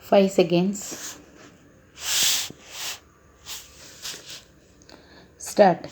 5 seconds. Start.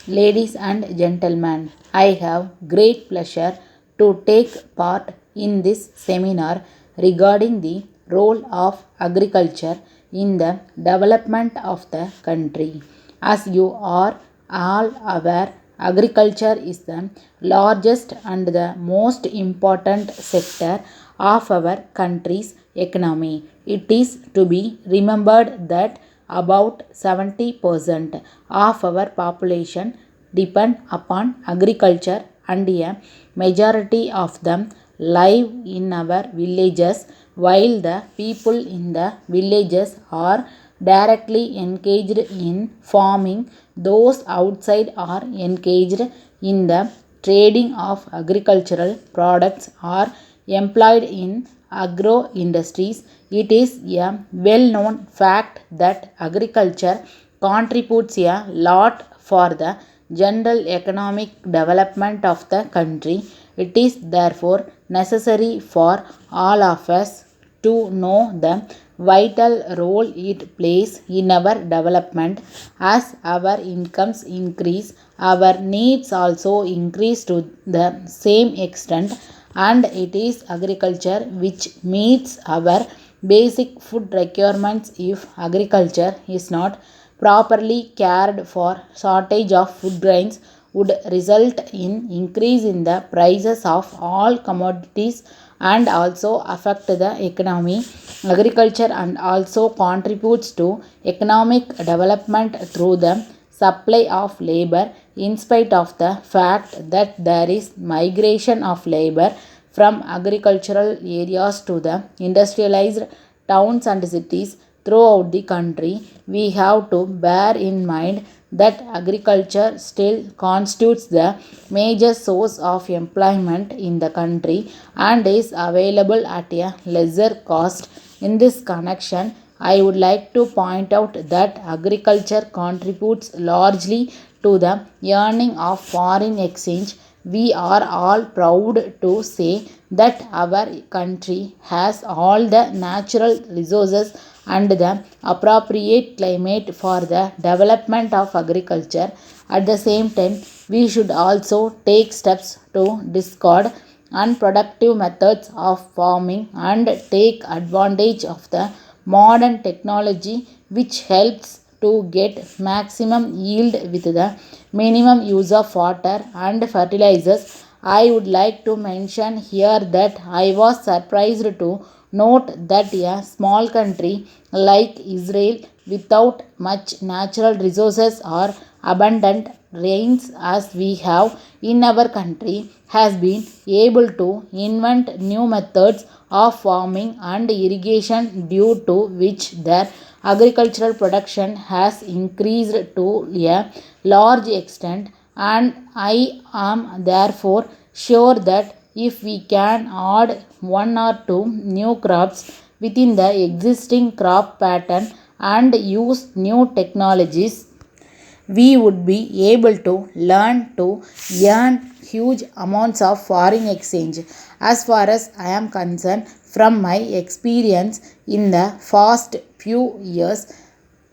Ladies and gentlemen, I have great pleasure to take part in this seminar regarding the role of agriculture in the development of the country. As you are all aware, agriculture is the largest and the most important sector of our country's economy. It is to be remembered that about 70% of our population depend upon agriculture and a majority of them live in our villages, while the people in the villages are directly engaged in farming. Those outside are engaged in the trading of agricultural products or employed in agro industries. It is a well known fact that agriculture contributes a lot for the general economic development of the country. It is therefore necessary for all of us to know the vital role it plays in our development. As our incomes increase, our needs also increase to the same extent, and it is agriculture which meets our basic food requirements. If agriculture is not properly cared for, shortage of food grains would result in increase in the prices of all commodities and also affect the economy. Agriculture and also contributes to economic development through the supply of labor. In spite of the fact that there is migration of labor from agricultural areas to the industrialized towns and cities throughout the country, we have to bear in mind that agriculture still constitutes the major source of employment in the country and is available at a lesser cost. In this connection, I would like to point out that agriculture contributes largely to the earning of foreign exchange. We are all proud to say that our country has all the natural resources and the appropriate climate for the development of agriculture. At the same time, we should also take steps to discard unproductive methods of farming and take advantage of the modern technology which helps to get maximum yield with the minimum use of water and fertilizers. I would like to mention here that I was surprised to note that a small country like Israel, without much natural resources or abundant rains as we have in our country, has been able to invent new methods of farming and irrigation, due to which their agricultural production has increased to a large extent. And I am therefore sure that if we can add one or two new crops within the existing crop pattern and use new technologies, we would be able to learn to earn huge amounts of foreign exchange. As far as I am concerned, from my experience in the past few years,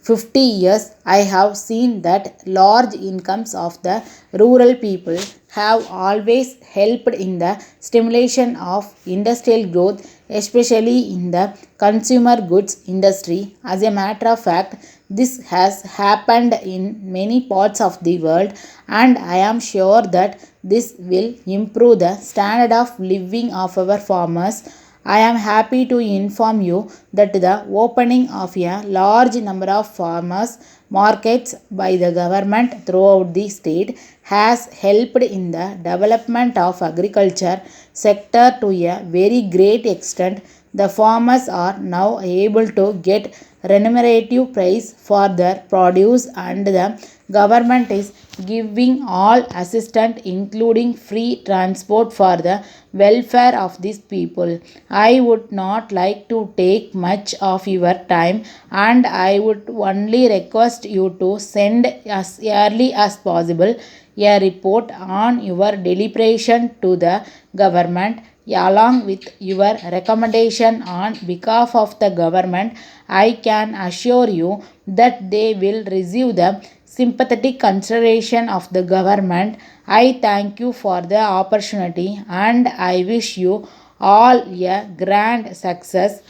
50 years, I have seen that large incomes of the rural people have always helped in the stimulation of industrial growth, especially in the consumer goods industry. As a matter of fact, this has happened in many parts of the world, and I am sure that this will improve the standard of living of our farmers. I am happy to inform you that the opening of a large number of farmers markets by the government throughout the state has helped in the development of agriculture sector to a very great extent. The farmers are now able to get remunerative price for their produce, and the government is giving all assistance including free transport for the welfare of these people. I would not like to take much of your time, and I would only request you to send as early as possible a report on your deliberation to the government. along with your recommendation on behalf of the government. I can assure you that they will receive the sympathetic consideration of the government. I thank you for the opportunity and I wish you all a grand success.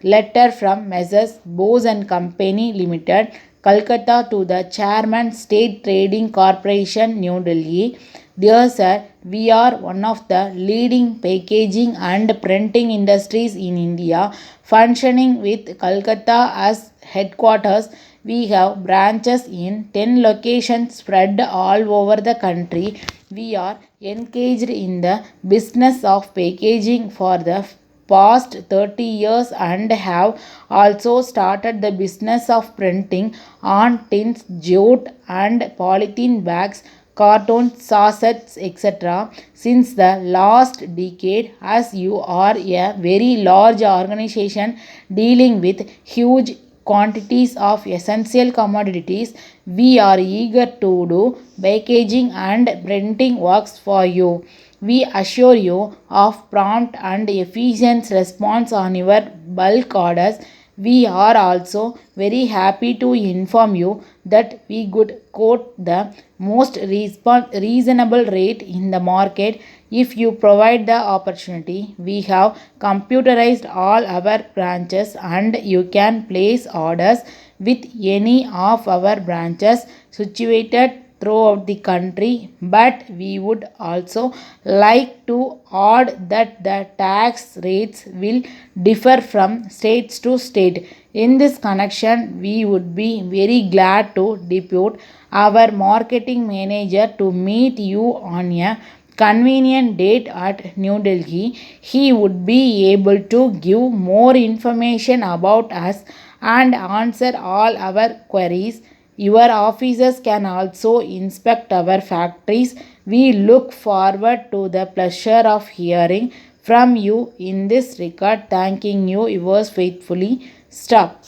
Letter from Messrs. Bose and Company Limited, Calcutta to the Chairman State Trading Corporation, New Delhi. Dear sir, we are one of the leading packaging and printing industries in India, functioning with Calcutta as headquarters. We have branches in 10 locations spread all over the country. We are engaged in the business of packaging for the past 30 years and have also started the business of printing on tins, jute and polythene bags, carton sachets, etc. since the last decade. As you are a very large organization dealing with huge quantities of essential commodities, we are eager to do packaging and printing works for you. We assure you of prompt and efficient response on your bulk orders. We are also very happy to inform you that we could quote the most reasonable rate in the market if you provide the opportunity. We have computerized all our branches and you can place orders with any of our branches situated throughout the country, but we would also like to add that the tax rates will differ from states to state. In this connection, we would be very glad to depute our marketing manager to meet you on a convenient date at New Delhi. He would be able to give more information about us and answer all our queries. Your officers can also inspect our factories. We look forward to the pleasure of hearing from you in this regard. Thanking you, yours faithfully, Stop.